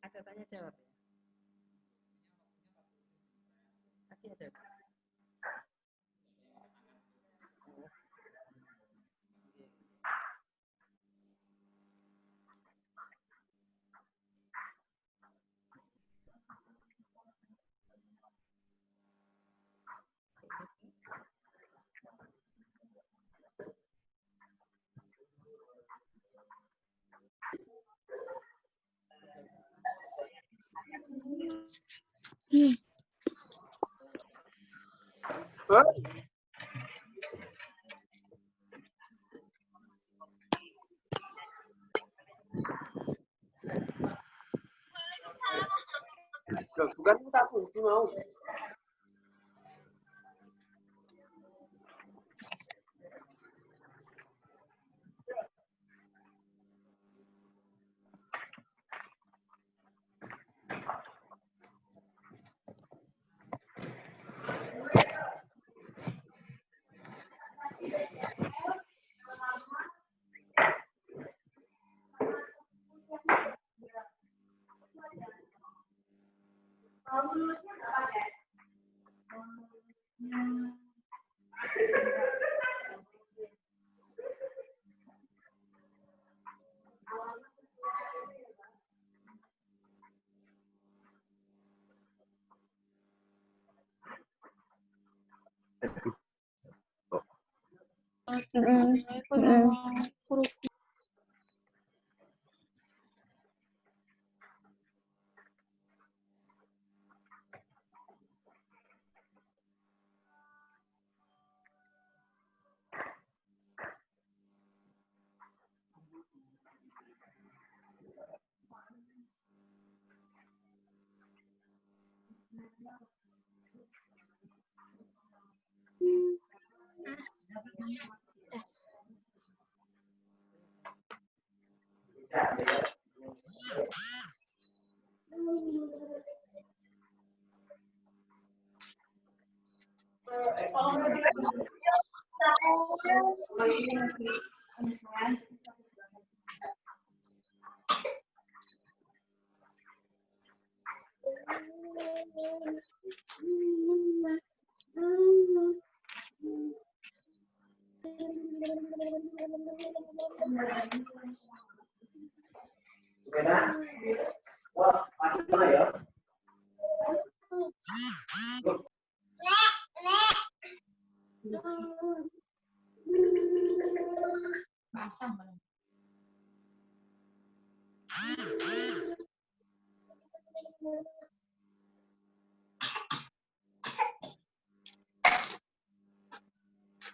Ada tanya jawab ya? Tadi ada. Bukan minta kunci mau.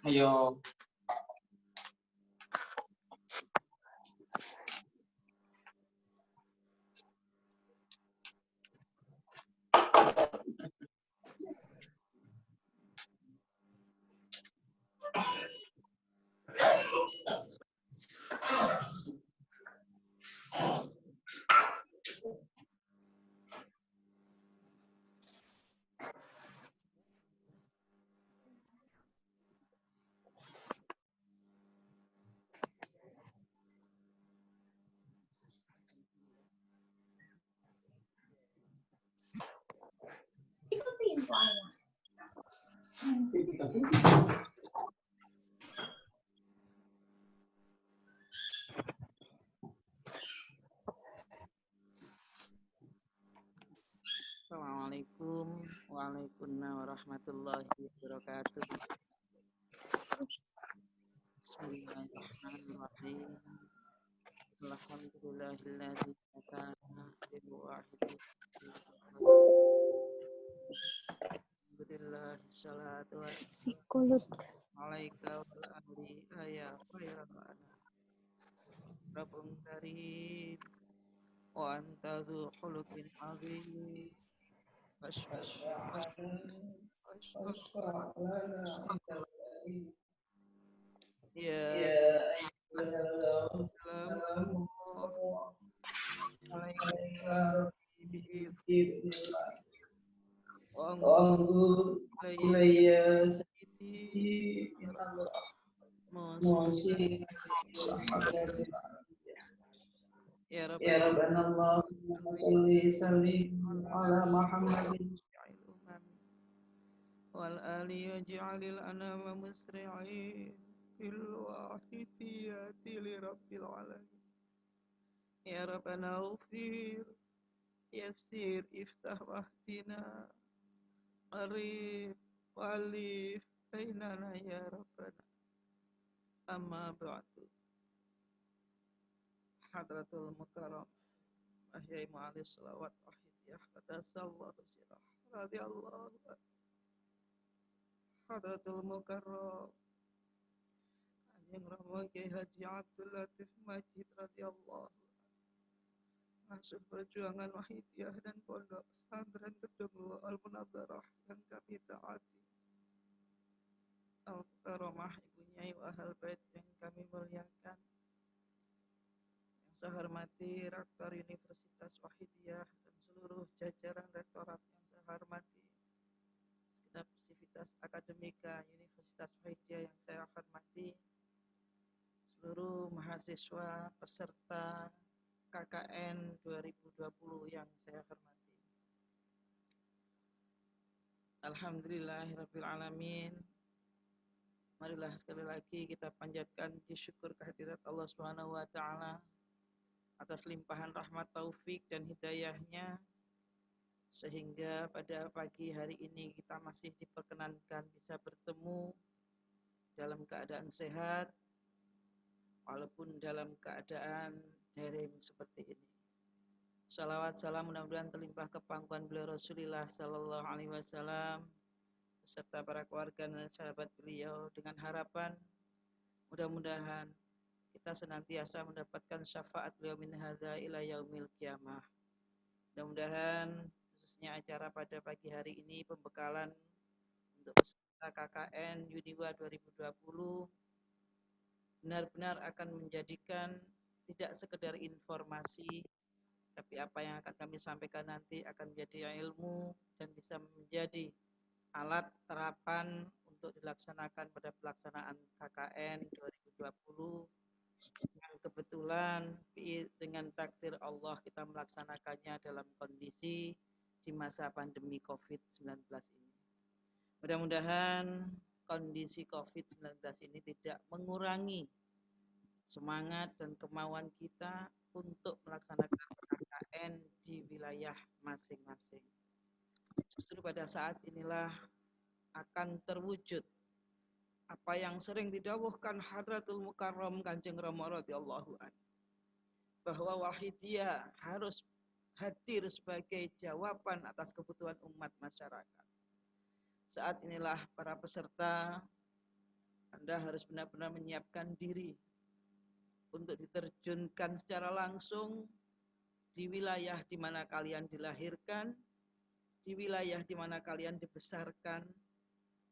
Ayo. Assalamualaikum warahmatullahi wabarakatuh. Bismillahirrahmanirrahim. Alhamdulillahilladzi hadana lil wahidi. Alhamdulillah salatu Psikolog. wassalamu ala wal ahli ayya khairan. Rabbun karim wa anta dzu khuluqin azim fashfa' fashfa' ya salamullah alaika bi'idznihi wa anzur ilayya sayyidi musibah ya rabbana على محمد wal ali waj'alil anama musri'in fil wahidiyati li rabbil alamin ya rabbana ufir yassir iftah wahdina qarib walif bainana ya rabbana amma ba'du hadratul mukarram ahyai ma'alis salawat wahidiyah qadasallahu sirah radiyallahu hadratul mukarram Kanjeng Rama Kyai Haji Abdul Latif Majid radhiyallahu Masuk perjuangan Wahidiyah dan Pondok Pesantren Kedung Al-Munadzarah yang kami taati. Al-Karamah Ibu Nyai wa Ahlul Bait yang kami muliakan. Yang saya hormati Rektor Universitas Wahidiyah dan seluruh jajaran rektorat yang saya hormati. Segenap sivitas akademika Universitas Wahidiyah yang saya hormati. Seluruh mahasiswa peserta KKN 2020 yang saya hormati. Alhamdulillahirabbil alamin. Marilah sekali lagi kita panjatkan puji syukur kehadirat Allah Subhanahu wa taala atas limpahan rahmat taufik dan hidayahnya sehingga pada pagi hari ini kita masih diperkenankan bisa bertemu dalam keadaan sehat walaupun dalam keadaan daring seperti ini. Salawat salam mudah-mudahan terlimpah ke pangkuan beliau Rasulullah sallallahu alaihi wasallam beserta para keluarga dan sahabat beliau dengan harapan mudah-mudahan kita senantiasa mendapatkan syafaat beliau min hadza ila yaumil qiyamah. Mudah-mudahan khususnya acara pada pagi hari ini pembekalan untuk peserta KKN Uniwa 2020 benar-benar akan menjadikan tidak sekedar informasi, tapi apa yang akan kami sampaikan nanti akan menjadi ilmu dan bisa menjadi alat terapan untuk dilaksanakan pada pelaksanaan KKN 2020 yang kebetulan dengan takdir Allah kita melaksanakannya dalam kondisi di masa pandemi COVID-19 ini. Mudah-mudahan kondisi COVID-19 ini tidak mengurangi semangat dan kemauan kita untuk melaksanakan KKN di wilayah masing-masing. Justru pada saat inilah akan terwujud apa yang sering didawuhkan Hadratul Mukarram Kanjeng Rama radhiyallahu anhu, bahwa Wahidiyah harus hadir sebagai jawaban atas kebutuhan umat masyarakat. Saat inilah para peserta, Anda harus benar-benar menyiapkan diri untuk diterjunkan secara langsung di wilayah di mana kalian dilahirkan, di wilayah di mana kalian dibesarkan,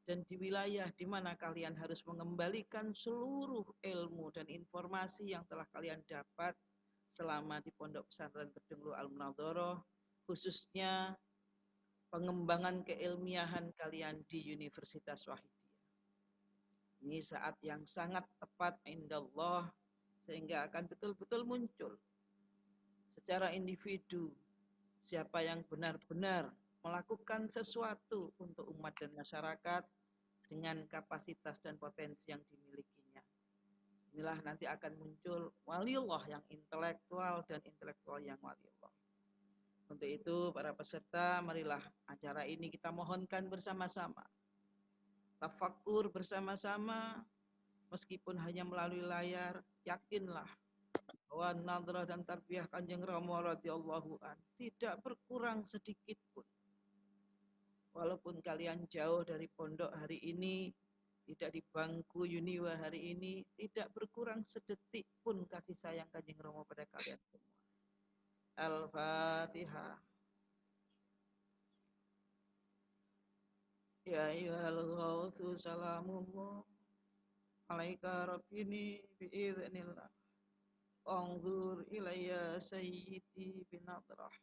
dan di wilayah di mana kalian harus mengembalikan seluruh ilmu dan informasi yang telah kalian dapat selama di Pondok Pesantren Kedung Al-Munadzarah, khususnya pengembangan keilmiahan kalian di Universitas Wahidiyah. Ini saat yang sangat tepat indallah, sehingga akan betul-betul muncul secara individu siapa yang benar-benar melakukan sesuatu untuk umat dan masyarakat dengan kapasitas dan potensi yang dimilikinya. Inilah nanti akan muncul waliullah yang intelektual dan intelektual yang waliullah. Untuk itu para peserta, marilah acara ini kita mohonkan bersama-sama. Tafakkur bersama-sama, meskipun hanya melalui layar, yakinlah bahwa nadrah dan tarbiyah Kanjeng Rama radhiyallahu anhu tidak berkurang sedikit pun. Walaupun kalian jauh dari pondok hari ini, tidak di bangku Uniwa hari ini, tidak berkurang sedetik pun kasih sayang Kanjeng Rama pada kalian semua. Al-Fatihah. Ya ayyuhal ghawthu salamullah alaika rabbini biiznillah. Anzur ilayya sayyidi binadrah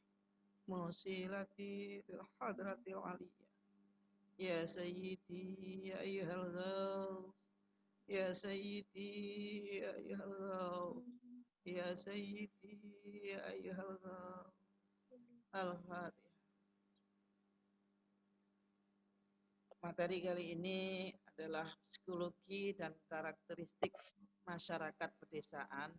musilati bil hadratil aliyah. Ya sayyidi ya ayyuhal ghawth. Ya sayyidi ya ayyuhal ghawth. Ya sayyidi ya ayyuhal ghawth. Al-Fatihah. Materi kali ini adalah psikologi dan karakteristik masyarakat pedesaan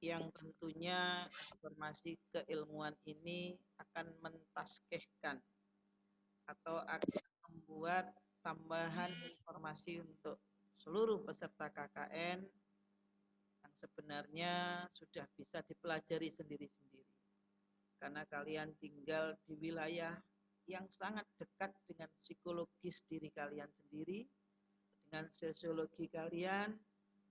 yang tentunya informasi keilmuan ini akan mentaskehkan atau akan membuat tambahan informasi untuk seluruh peserta KKN yang sebenarnya sudah bisa dipelajari sendiri-sendiri. Karena kalian tinggal di wilayah yang sangat dekat dengan psikologis diri kalian sendiri, dengan sosiologi kalian,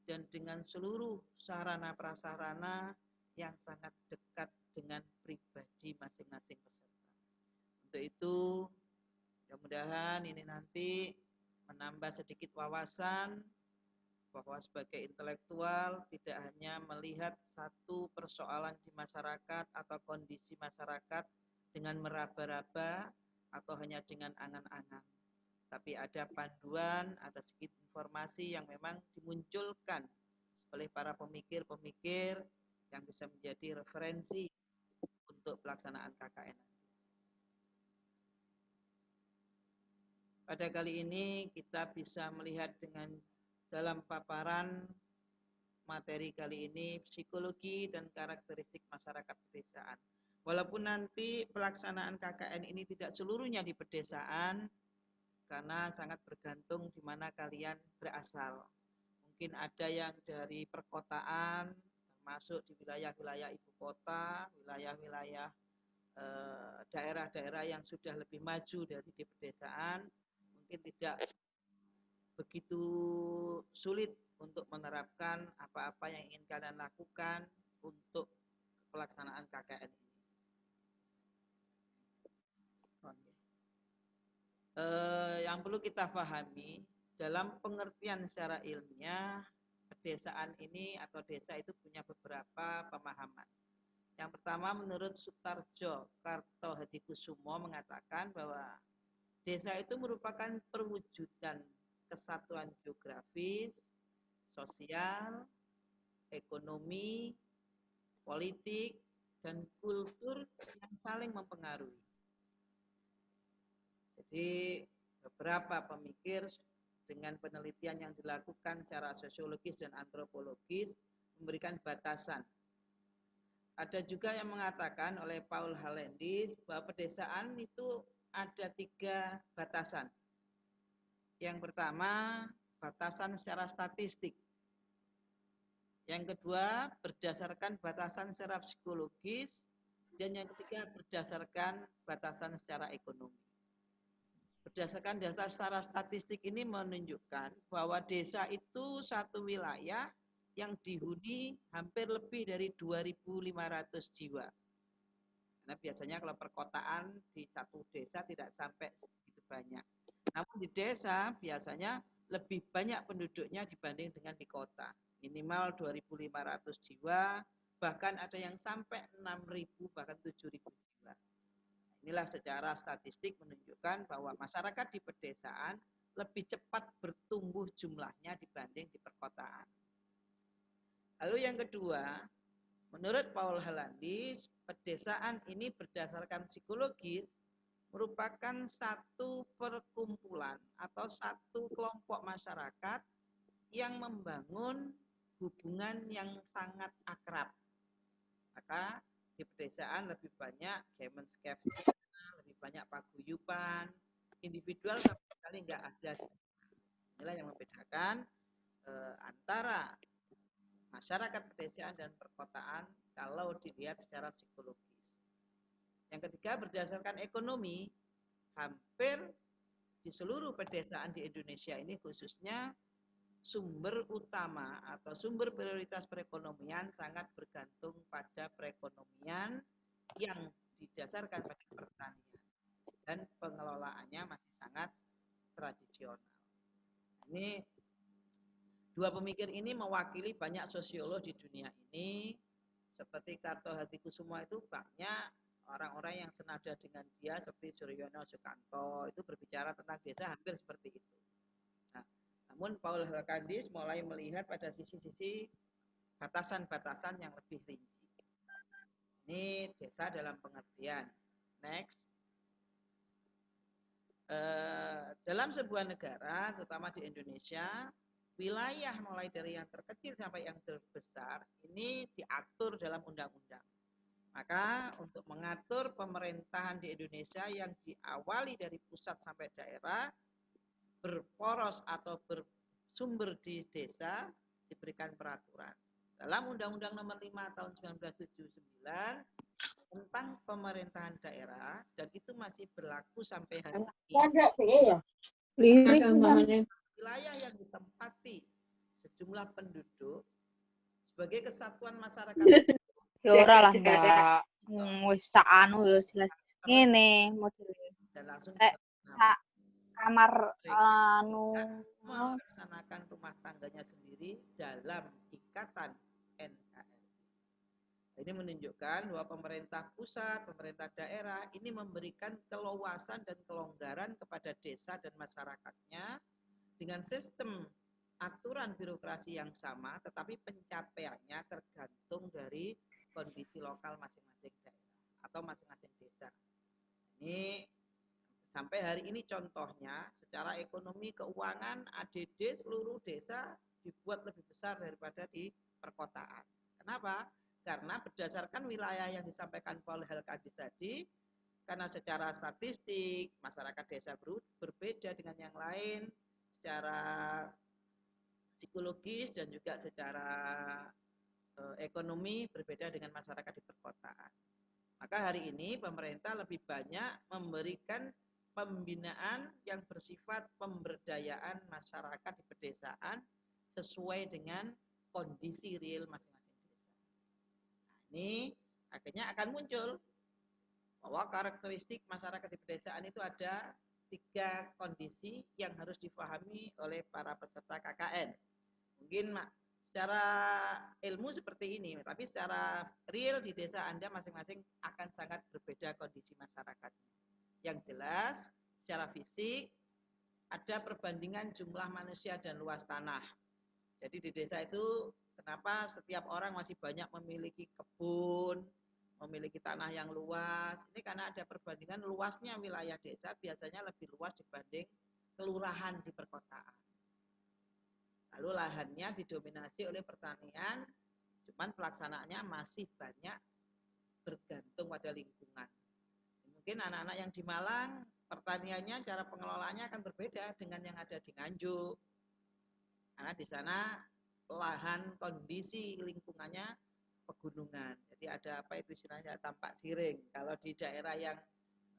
dan dengan seluruh sarana prasarana yang sangat dekat dengan pribadi masing-masing peserta. Untuk itu, mudah-mudahan ini nanti menambah sedikit wawasan bahwa sebagai intelektual tidak hanya melihat satu persoalan di masyarakat atau kondisi masyarakat dengan meraba-raba atau hanya dengan angan-angan, tapi ada panduan, ada sedikit informasi yang memang dimunculkan oleh para pemikir-pemikir yang bisa menjadi referensi untuk pelaksanaan KKN. Pada kali ini kita bisa melihat dengan dalam paparan materi kali ini psikologi dan karakteristik masyarakat pedesaan. Walaupun nanti pelaksanaan KKN ini tidak seluruhnya di pedesaan, karena sangat bergantung di mana kalian berasal. Mungkin ada yang dari perkotaan, termasuk di wilayah-wilayah ibu kota, wilayah-wilayah daerah-daerah yang sudah lebih maju dari di pedesaan, mungkin tidak begitu sulit untuk menerapkan apa-apa yang ingin kalian lakukan untuk pelaksanaan KKN ini. Yang perlu kita pahami dalam pengertian secara ilmiah, pedesaan ini atau desa itu punya beberapa pemahaman. Yang pertama, menurut Sutarjo Kartohadikusumo mengatakan bahwa desa itu merupakan perwujudan kesatuan geografis, sosial, ekonomi, politik, dan kultur yang saling mempengaruhi. Jadi beberapa pemikir dengan penelitian yang dilakukan secara sosiologis dan antropologis memberikan batasan. Ada juga yang mengatakan oleh Paul Halendis bahwa pedesaan itu ada 3 batasan. Yang pertama, batasan secara statistik. Yang kedua, berdasarkan batasan secara psikologis. Dan yang ketiga, berdasarkan batasan secara ekonomi. Berdasarkan data secara statistik ini menunjukkan bahwa desa itu satu wilayah yang dihuni hampir lebih dari 2.500 jiwa. Karena biasanya kalau perkotaan di satu desa tidak sampai segitu banyak. Namun di desa biasanya lebih banyak penduduknya dibanding dengan di kota. Minimal 2.500 jiwa, bahkan ada yang sampai 6.000 bahkan 7.000 jiwa. Inilah secara statistik menunjukkan bahwa masyarakat di pedesaan lebih cepat bertumbuh jumlahnya dibanding di perkotaan. Lalu yang kedua, menurut Paul Halendis, pedesaan ini berdasarkan psikologis merupakan satu perkumpulan atau satu kelompok masyarakat yang membangun hubungan yang sangat akrab. Maka di pedesaan lebih banyak gemenskapnya, lebih banyak paguyuban, individual sama sekali nggak ada. Inilah yang membedakan antara masyarakat pedesaan dan perkotaan kalau dilihat secara psikologis. Yang ketiga, berdasarkan ekonomi, hampir di seluruh pedesaan di Indonesia ini khususnya sumber utama atau sumber prioritas perekonomian sangat bergantung pada perekonomian yang didasarkan pada pertanian dan pengelolaannya masih sangat tradisional. Ini dua pemikir ini mewakili banyak sosiolog di dunia ini, seperti Karto Hatikusumo itu banyak orang-orang yang senada dengan dia seperti Suryono Sukanto itu berbicara tentang desa hampir seperti itu. Nah, namun Paul Hurkadis mulai melihat pada sisi-sisi batasan-batasan yang lebih rinci. Ini desa dalam pengertian. Next. Dalam sebuah negara, terutama di Indonesia, wilayah mulai dari yang terkecil sampai yang terbesar ini diatur dalam undang-undang. Maka untuk mengatur pemerintahan di Indonesia yang diawali dari pusat sampai daerah, berporos atau bersumber di desa, diberikan peraturan. Dalam Undang-Undang Nomor 5 Tahun 1979 tentang pemerintahan daerah, dan itu masih berlaku sampai hari ini. Wilayah yang ditempati sejumlah penduduk sebagai kesatuan masyarakat. Ya ora lah, Mbak. Wis sak anu ya jelas. Ngene modelnya. Dan langsung kamar anu melaksanakan rumah tangganya sendiri dalam ikatan NKRI. Ini menunjukkan bahwa pemerintah pusat, pemerintah daerah ini memberikan keluasan dan kelonggaran kepada desa dan masyarakatnya dengan sistem aturan birokrasi yang sama, tetapi pencapaiannya tergantung dari kondisi lokal masing-masing daerah atau masing-masing desa. Ini sampai hari ini contohnya secara ekonomi keuangan ADD seluruh desa dibuat lebih besar daripada di perkotaan. Kenapa? Karena berdasarkan wilayah yang disampaikan Paul Hurkadis tadi, karena secara statistik masyarakat desa berbeda dengan yang lain, secara psikologis dan juga secara ekonomi berbeda dengan masyarakat di perkotaan. Maka hari ini pemerintah lebih banyak memberikan pembinaan yang bersifat pemberdayaan masyarakat di pedesaan sesuai dengan kondisi real masing-masing desa. Nah, ini akhirnya akan muncul bahwa karakteristik masyarakat di pedesaan itu ada 3 kondisi yang harus dipahami oleh para peserta KKN. Mungkin secara ilmu seperti ini, tapi secara real di desa Anda masing-masing akan sangat berbeda kondisi masyarakatnya. Yang jelas, secara fisik ada perbandingan jumlah manusia dan luas tanah. Jadi di desa itu kenapa setiap orang masih banyak memiliki kebun, memiliki tanah yang luas. Ini karena ada perbandingan luasnya wilayah desa biasanya lebih luas dibanding kelurahan di perkotaan. Lalu lahannya didominasi oleh pertanian, cuman pelaksanaannya masih banyak bergantung pada lingkungan. Mungkin anak-anak yang di Malang, pertaniannya, cara pengelolaannya akan berbeda dengan yang ada di Nganjuk. Karena di sana lahan kondisi lingkungannya pegunungan. Jadi ada apa itu istilahnya tampak siring. Kalau di daerah yang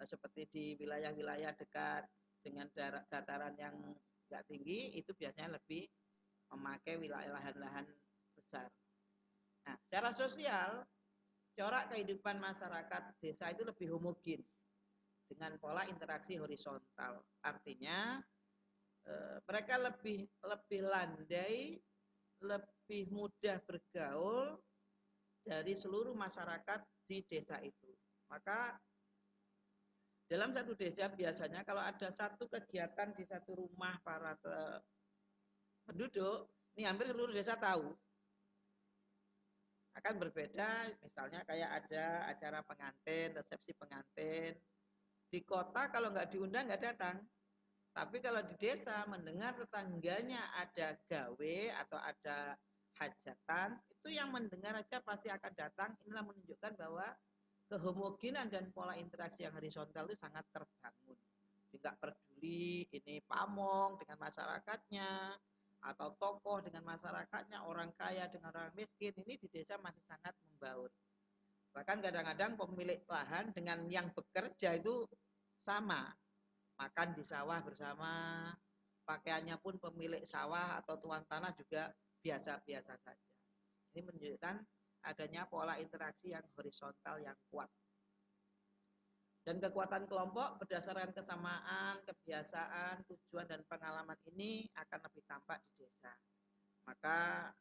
seperti di wilayah-wilayah dekat dengan dataran yang nggak tinggi, itu biasanya lebih memakai wilayah lahan-lahan besar. Nah, secara sosial, corak kehidupan masyarakat desa itu lebih homogen dengan pola interaksi horizontal. Artinya mereka lebih landai, lebih mudah bergaul dari seluruh masyarakat di desa itu. Maka dalam satu desa biasanya kalau ada satu kegiatan di satu rumah para penduduk, ini hampir seluruh desa tahu. Akan berbeda misalnya kayak ada acara pengantin, resepsi pengantin. Di kota kalau nggak diundang nggak datang. Tapi kalau di desa mendengar tetangganya ada gawe atau ada hajatan, itu yang mendengar aja pasti akan datang. Inilah menunjukkan bahwa kehomogenan dan pola interaksi yang horizontal itu sangat terbangun. Tidak peduli ini pamong dengan masyarakatnya, atau tokoh dengan masyarakatnya, orang kaya dengan orang miskin, ini di desa masih sangat membaur. Bahkan kadang-kadang pemilik lahan dengan yang bekerja itu sama. makan di sawah bersama, pakaiannya pun pemilik sawah atau tuan tanah juga biasa-biasa saja. Ini menunjukkan adanya pola interaksi yang horizontal yang kuat. Dan kekuatan kelompok berdasarkan kesamaan, kebiasaan, tujuan, dan pengalaman ini akan lebih tampak di desa. Maka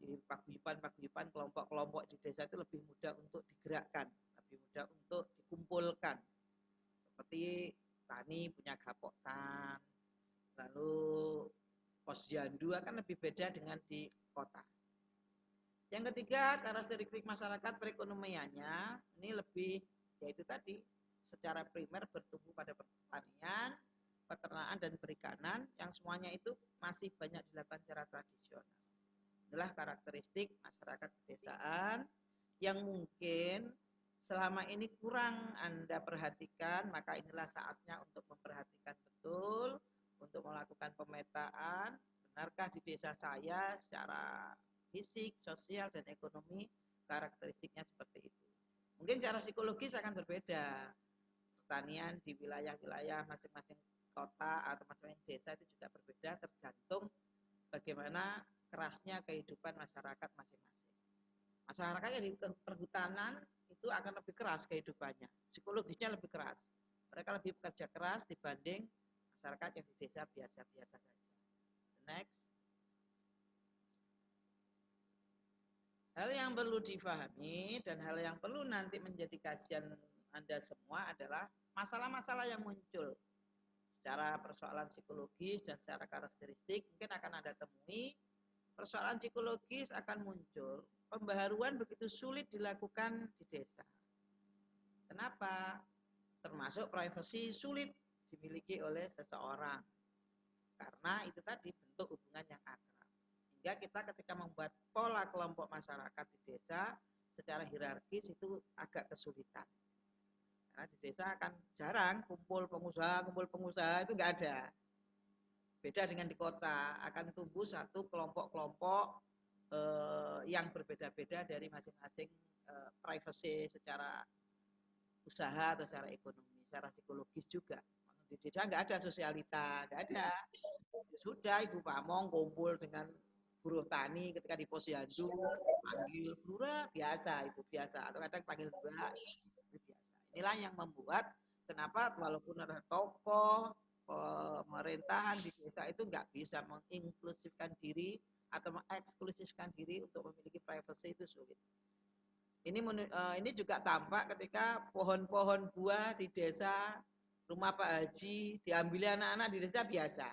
di paguyuban-paguyuban kelompok-kelompok di desa itu lebih mudah untuk digerakkan, lebih mudah untuk dikumpulkan. Seperti tani punya gapotan, lalu posyandu akan lebih beda dengan di kota. Yang ketiga, karakteristik masyarakat perekonomiannya ini lebih, yaitu tadi secara primer bertumbuh pada pertanian, peternakan, dan perikanan yang semuanya itu masih banyak dilakukan secara tradisional. Inilah karakteristik masyarakat pedesaan yang mungkin selama ini kurang Anda perhatikan, maka inilah saatnya untuk memperhatikan betul, untuk melakukan pemetaan, benarkah di desa saya secara fisik, sosial, dan ekonomi karakteristiknya seperti itu. Mungkin cara psikologis akan berbeda. Pertanian di wilayah-wilayah masing-masing kota atau masing-masing desa itu juga berbeda tergantung bagaimana kerasnya kehidupan masyarakat masing-masing. Masyarakat yang di perhutanan itu akan lebih keras kehidupannya, psikologisnya lebih keras. Mereka lebih bekerja keras dibanding masyarakat yang di desa biasa-biasa saja. Next. Hal yang perlu difahami dan hal yang perlu nanti menjadi kajian Anda semua adalah masalah-masalah yang muncul secara persoalan psikologis dan secara karakteristik mungkin akan Anda temui. Persoalan psikologis akan muncul. Pembaharuan begitu sulit dilakukan di desa. Kenapa? Termasuk privasi sulit dimiliki oleh seseorang. Karena itu tadi bentuk hubungan yang akrab. Hingga kita ketika membuat pola kelompok masyarakat di desa secara hierarkis itu agak kesulitan. Karena di desa akan jarang kumpul pengusaha itu enggak ada. Beda dengan di kota, akan tumbuh satu kelompok-kelompok yang berbeda-beda dari masing-masing privacy secara usaha atau secara ekonomi, secara psikologis juga. Di desa nggak ada sosialita, nggak ada. Sudah Ibu Pamong kumpul dengan buruh tani ketika di posyandu, panggil Lurah biasa itu biasa, atau kadang panggil Mbak itu biasa. Inilah yang membuat kenapa walaupun ada tokoh pemerintahan di desa itu nggak bisa menginklusifkan diri atau mengeksklusifkan diri untuk memiliki privacy itu sulit. Ini juga tampak ketika pohon-pohon buah di desa rumah Pak Haji diambil anak-anak di desa biasa.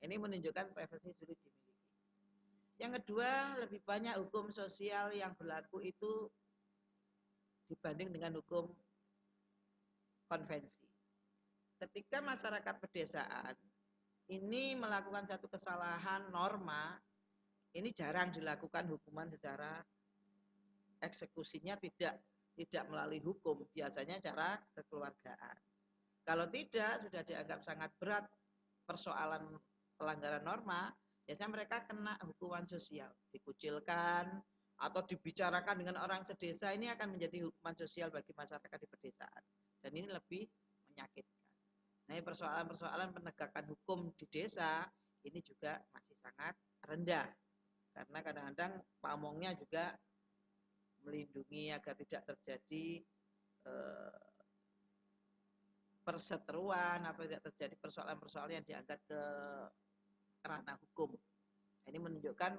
Ini menunjukkan privacy sulit dimiliki. Yang kedua, lebih banyak hukum sosial yang berlaku itu dibanding dengan hukum konvensi. Ketika masyarakat pedesaan ini melakukan satu kesalahan norma, ini jarang dilakukan hukuman secara eksekusinya tidak melalui hukum, biasanya cara kekeluargaan. Kalau tidak, sudah dianggap sangat berat persoalan pelanggaran norma, biasanya mereka kena hukuman sosial, dikucilkan, atau dibicarakan dengan orang sedesa, ini akan menjadi hukuman sosial bagi masyarakat di pedesaan. Dan ini lebih menyakitkan. Nah, persoalan-persoalan penegakan hukum di desa, ini juga masih sangat rendah. Karena kadang-kadang pamongnya juga melindungi agar tidak terjadi perseteruan atau tidak terjadi persoalan-persoalan yang diangkat ke ranah hukum. Ini menunjukkan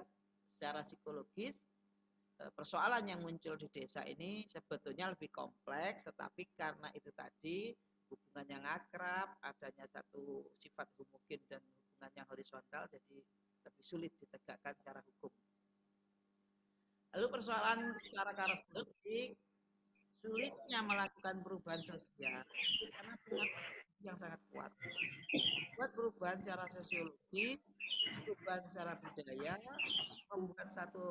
secara psikologis persoalan yang muncul di desa ini sebetulnya lebih kompleks, tetapi karena itu tadi hubungan yang akrab, adanya satu sifat homogen dan hubungan yang horizontal, jadi lebih sulit ditegakkan secara hukum. Lalu persoalan secara karakteristik, sulitnya melakukan perubahan sosial karena punya yang sangat kuat. Buat perubahan secara sosiologis, perubahan secara budaya, membuat satu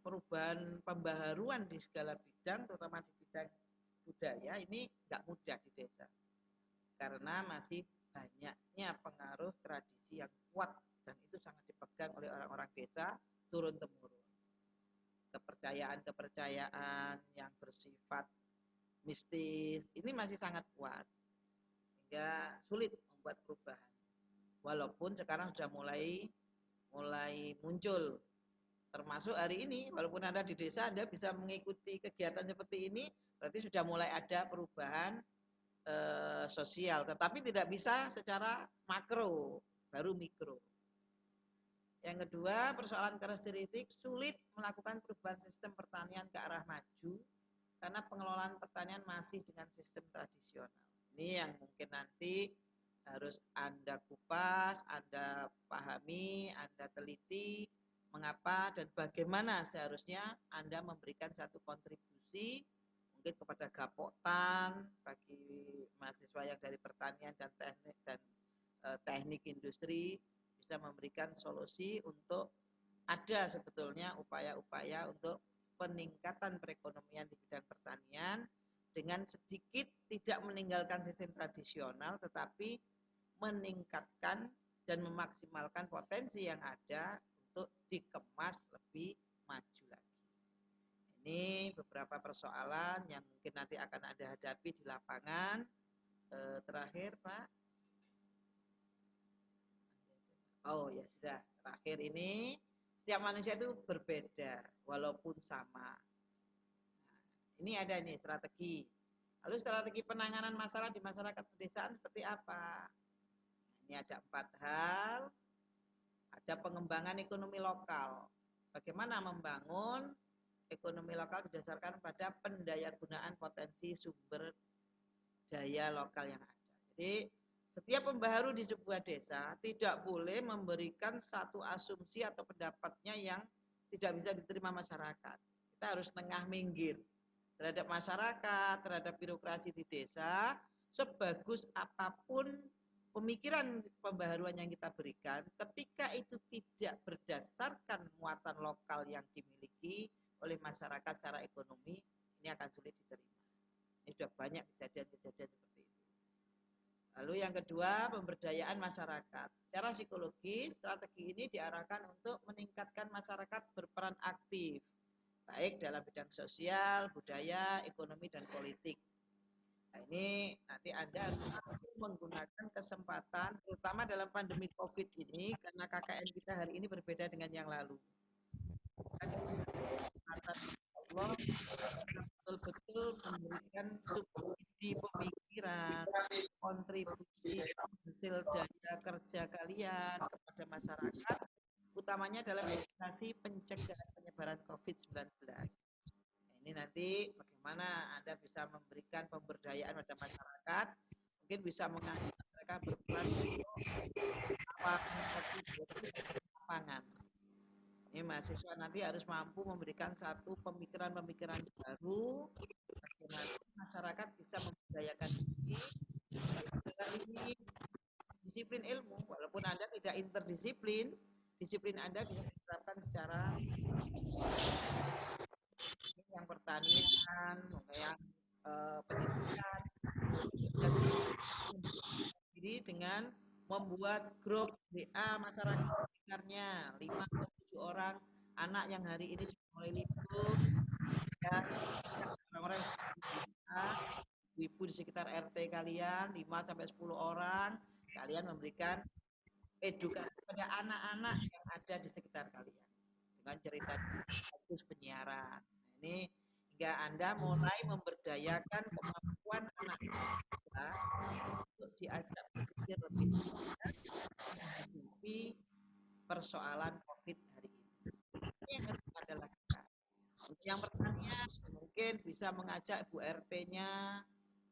perubahan pembaharuan di segala bidang, terutama di bidang budaya, ini nggak mudah di desa. Karena masih banyaknya pengaruh tradisi yang kuat dan itu sangat dipegang oleh orang-orang desa turun-temurun. Kepercayaan-kepercayaan yang bersifat mistis ini masih sangat kuat. sehingga sulit membuat perubahan. Walaupun sekarang sudah mulai muncul, termasuk hari ini, walaupun Anda di desa, Anda bisa mengikuti kegiatan seperti ini, berarti sudah mulai ada perubahan sosial, tetapi tidak bisa secara makro, baru mikro. Yang kedua, persoalan karakteristik sulit melakukan perubahan sistem pertanian ke arah maju karena pengelolaan pertanian masih dengan sistem tradisional. Ini yang mungkin nanti harus Anda kupas, Anda pahami, Anda teliti mengapa dan bagaimana seharusnya Anda memberikan satu kontribusi mungkin kepada Gapoktan bagi mahasiswa yang dari pertanian dan teknik industri bisa memberikan solusi untuk ada sebetulnya upaya-upaya untuk peningkatan perekonomian di bidang pertanian dengan sedikit tidak meninggalkan sistem tradisional tetapi meningkatkan dan memaksimalkan potensi yang ada untuk dikemas lebih maju lagi. Ini beberapa persoalan yang mungkin nanti akan Anda hadapi di lapangan. Terakhir, Pak. Oh ya sudah. Terakhir ini, setiap manusia itu berbeda, walaupun sama. Nah, ini ada nih strategi. Lalu strategi penanganan masalah di masyarakat pedesaan seperti apa? Ini ada 4 hal. Ada pengembangan ekonomi lokal. Bagaimana membangun ekonomi lokal berdasarkan pada pendayagunaan potensi sumber daya lokal yang ada. Jadi setiap pembaharu di sebuah desa tidak boleh memberikan satu asumsi atau pendapatnya yang tidak bisa diterima masyarakat. Kita harus tengah minggir terhadap masyarakat, terhadap birokrasi di desa, sebagus apapun pemikiran pembaharuan yang kita berikan, ketika itu tidak berdasarkan muatan lokal yang dimiliki oleh masyarakat secara ekonomi, ini akan sulit diterima. Ini sudah banyak kejadian-kejadian seperti itu. Lalu yang kedua, pemberdayaan masyarakat. Secara psikologis, strategi ini diarahkan untuk meningkatkan masyarakat berperan aktif, baik dalam bidang sosial, budaya, ekonomi, dan politik. Nah, ini nanti Anda harus menggunakan kesempatan, terutama dalam pandemi COVID ini, karena KKN kita hari ini berbeda dengan yang lalu. Allah betul-betul memberikan subsidi pemikiran, kontribusi hasil daya kerja kalian kepada masyarakat, utamanya dalam edukasi pencegahan penyebaran COVID-19. Ini nanti bagaimana Anda bisa memberikan pemberdayaan pada masyarakat, mungkin bisa mengajak mereka berperan lapangan. Ini mahasiswa nanti harus mampu memberikan satu pemikiran-pemikiran baru bagaimana masyarakat bisa memberdayakan diri dalam ini disiplin ilmu, walaupun Anda tidak interdisiplin, disiplin Anda bisa diterapkan secara yang pertanian, yang pendidikan, diri dengan membuat grup WA masyarakat sekitarnya 5-7 orang anak yang hari ini sudah mulai libur, ya orang-orang ibu di sekitar RT kalian 5-10 orang, kalian memberikan edukasi pada anak-anak yang ada di sekitar kalian dengan cerita bagus penyiaran. Ini hingga Anda mulai memberdayakan kemampuan anak kita untuk diajak berpikir lebih menghadapi persoalan COVID hari ini. Ini yang harus Anda lakukan. Yang pertanian mungkin bisa mengajak Ibu RT-nya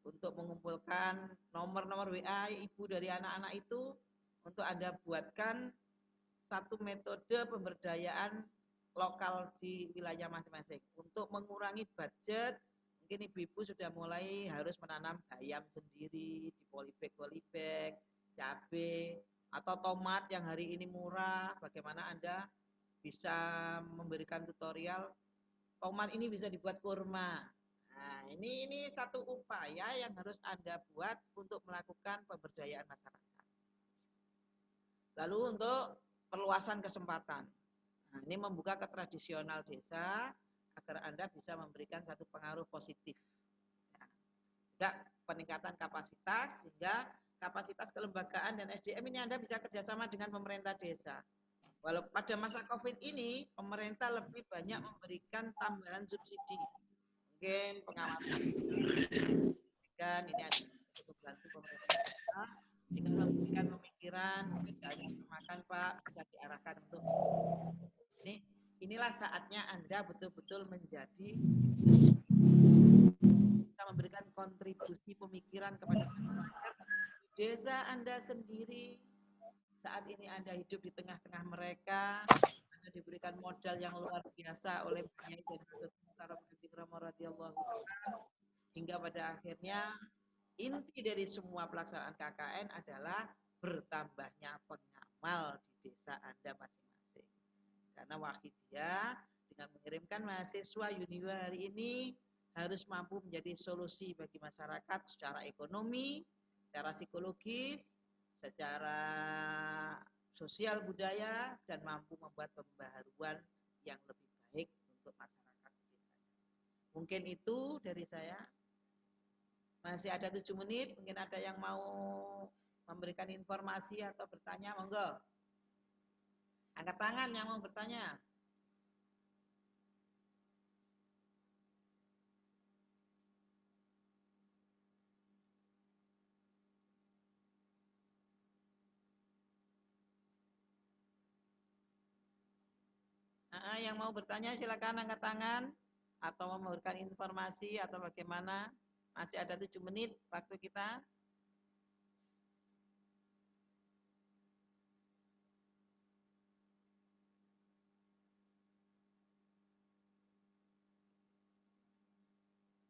untuk mengumpulkan nomor-nomor WA ibu dari anak-anak itu untuk Anda buatkan satu metode pemberdayaan lokal di wilayah masing-masing untuk mengurangi budget. Mungkin ibu-ibu sudah mulai harus menanam bayam sendiri di polybag, cabai, atau tomat yang hari ini murah. Bagaimana Anda bisa memberikan tutorial tomat ini bisa dibuat kurma. Nah, ini satu upaya yang harus Anda buat untuk melakukan pemberdayaan masyarakat. Lalu untuk perluasan kesempatan. Nah, ini membuka ke tradisional desa agar Anda bisa memberikan satu pengaruh positif. Ya. Juga peningkatan kapasitas sehingga kapasitas kelembagaan dan SDM ini Anda bisa kerjasama dengan pemerintah desa. Walau pada masa COVID ini, pemerintah lebih banyak memberikan tambahan subsidi. Mungkin pengawasan kan ini ada untuk membantu pemerintah desa dengan memberikan pemikiran, mungkin nggak hanya makan Pak, bisa diarahkan untuk ini. Inilah saatnya Anda betul-betul menjadi bisa memberikan kontribusi pemikiran kepada masyarakat desa Anda sendiri. Saat ini Anda hidup di tengah-tengah mereka, Anda diberikan modal yang luar biasa oleh Kiai dan radhiyallahu anhu, hingga pada akhirnya inti dari semua pelaksanaan KKN adalah bertambahnya pengamal di desa Anda masing-masing. Karena Wahidiyah dengan mengirimkan mahasiswa Uniwa hari ini harus mampu menjadi solusi bagi masyarakat secara ekonomi, secara psikologis, secara sosial budaya, dan mampu membuat pembaharuan yang lebih baik untuk masyarakat desa. Mungkin itu dari saya. Masih ada 7 menit, mungkin ada yang mau memberikan informasi atau bertanya, monggo. Angkat tangan yang mau bertanya. Yang mau bertanya silakan angkat tangan atau mau memberikan informasi atau bagaimana. Masih ada 7 menit waktu kita.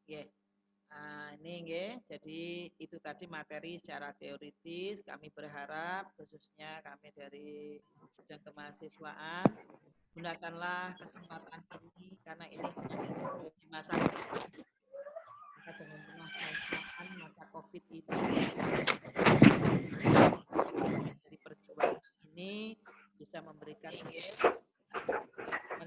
Yeah. Ini nggih, jadi itu tadi materi secara teoritis. Kami berharap khususnya kami dari bidang kemahasiswaan gunakanlah kesempatan ini karena ini di masa maka jangan pernah sia-siakan masa COVID ini. Dari perjuangan ini bisa memberikan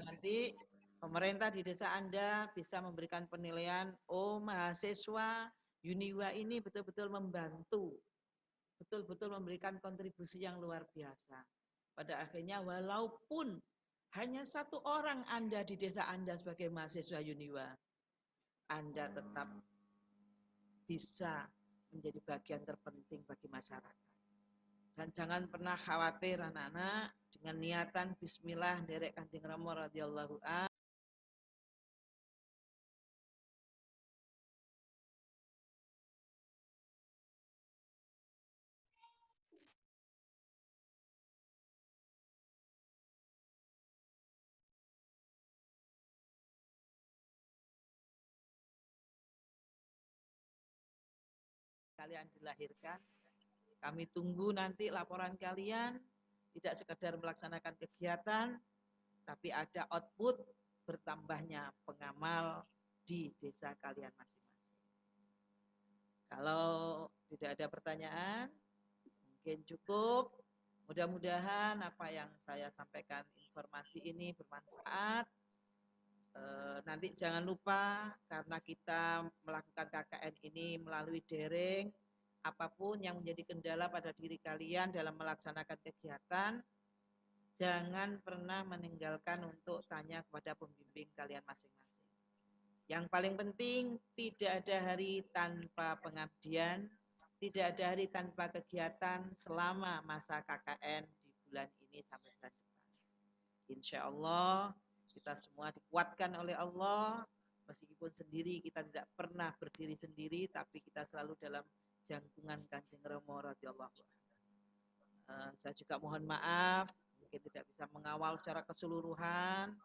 nanti pemerintah di desa Anda bisa memberikan penilaian, oh mahasiswa Uniwa ini betul-betul membantu, betul-betul memberikan kontribusi yang luar biasa. Pada akhirnya walaupun hanya 1 orang Anda di desa Anda sebagai mahasiswa Uniwa, Anda tetap bisa menjadi bagian terpenting bagi masyarakat. Dan jangan pernah khawatir anak-anak, dengan niatan bismillah derek Kanjeng Rama radhiyallahu anhu. Kalian dilahirkan, kami tunggu nanti laporan kalian, tidak sekedar melaksanakan kegiatan, tapi ada output bertambahnya pengamal di desa kalian masing-masing. Kalau tidak ada pertanyaan, mungkin cukup. Mudah-mudahan apa yang saya sampaikan informasi ini bermanfaat. Nanti jangan lupa karena kita melakukan KKN ini melalui daring, apapun yang menjadi kendala pada diri kalian dalam melaksanakan kegiatan, jangan pernah meninggalkan untuk tanya kepada pembimbing kalian masing-masing. Yang paling penting, tidak ada hari tanpa pengabdian, tidak ada hari tanpa kegiatan selama masa KKN di bulan ini sampai bulan depan. Insya Allah kita semua dikuatkan oleh Allah, meskipun sendiri kita tidak pernah berdiri sendiri, tapi kita selalu dalam jangkungan Kanjeng Rama radhiyallahu anhu. Saya juga mohon maaf, mungkin tidak bisa mengawal secara keseluruhan,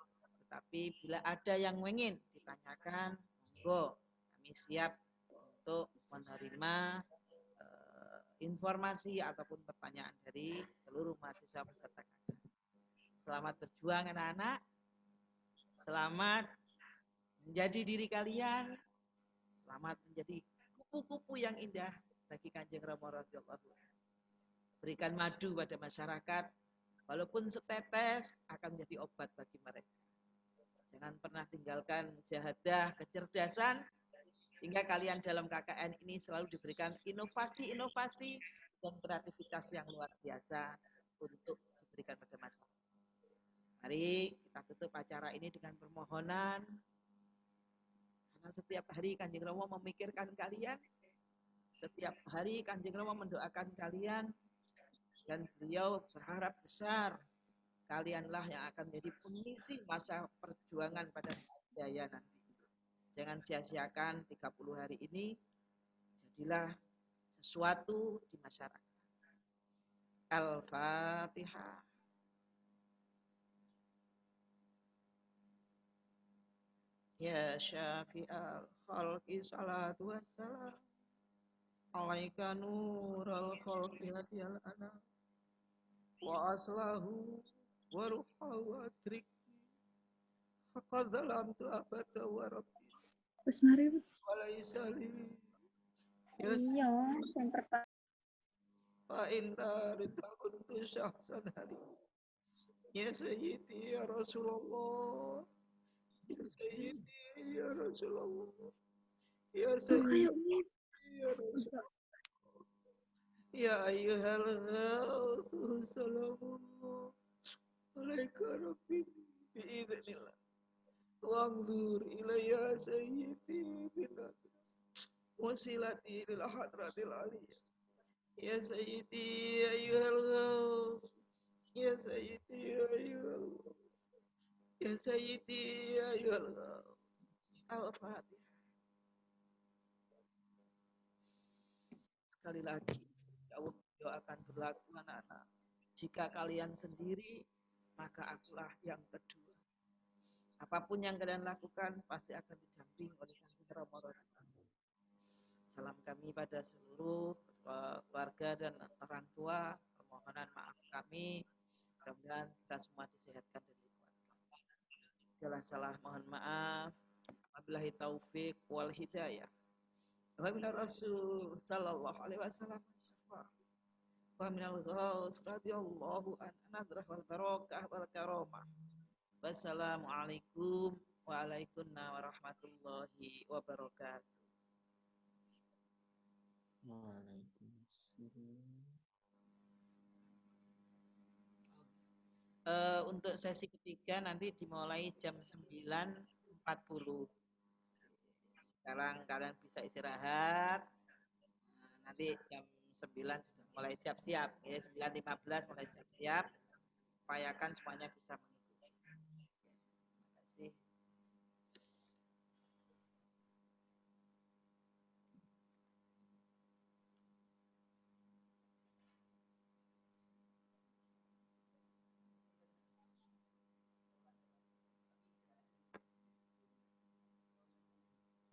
tetapi bila ada yang ingin ditanyakan, monggo kami siap untuk menerima informasi ataupun pertanyaan dari seluruh mahasiswa peserta KKN. Selamat berjuang anak-anak. Selamat menjadi diri kalian, selamat menjadi kupu-kupu yang indah bagi Kanjeng Rama radhiyallahu anhu. Berikan madu pada masyarakat, walaupun setetes akan menjadi obat bagi mereka. Jangan pernah tinggalkan jahadah, kecerdasan, hingga kalian dalam KKN ini selalu diberikan inovasi-inovasi dan kreativitas yang luar biasa untuk diberikan pada masyarakat. Mari kita tutup acara ini dengan permohonan, karena setiap hari Kanjeng Rama memikirkan kalian, setiap hari Kanjeng Rama mendoakan kalian, dan beliau berharap besar kalianlah yang akan menjadi pengisi masa perjuangan pada saat jaya nanti. Jangan sia-siakan 30 hari ini, jadilah sesuatu di masyarakat. Al-Fatihah. Ya syafi'al khalqi salatu wassalam. Alaika nural khalqi hadiyal anam. Wa aslahu wa ruhahu adrik. Haqqa zalamtu abada wa rabbi. Terus mari. Walaisali. Iya, yang pertama. Fa inta ridakun syahsan hari. Ya Sayyidi ya Rasulullah. Ya Sayyidi ya Rasulullah. Ya Sayyidi ya Rasulullah. Ya ayyuhal ghawth salamullah. Alaika rabbi bi'idhnillah. Wangdur ilayya Sayyidi binat. Wasilati lil hadratil aliyah. Ya Sayyidi ayyuhal ghawth. Ya Sayyidi ayyuhal ghawth. Ya Sayyidi ayyuhal ghawth. Al-Fatihah. Sekali lagi, ya Allah, beliau akan berlaku anak-anak. Jika kalian sendiri, maka akulah yang kedua. Apapun yang kalian lakukan, pasti akan didamping oleh Kanjeng Rama. Salam kami pada seluruh keluarga dan orang tua. Permohonan maaf kami. Mudah-mudahan kita semua disehatkan dan dikuatkan. Segala salah mohon maaf. Wabillahi taufik wal hidayah. Wa minar Rasul sallallahu alaihi wasallam. Wa minal ghaus radhiyallahu an nadrah wal barakah wal karamah. Wassalamualaikum warahmatullahi wabarakatuh. Untuk sesi ketiga nanti dimulai jam 9.40. Sekarang kalian bisa istirahat. Nanti jam 9 sudah mulai siap-siap. Ya, 9.15 mulai siap-siap. Upayakan semuanya bisa mengikuti. Terima kasih.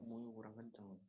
Muy kurang kencang.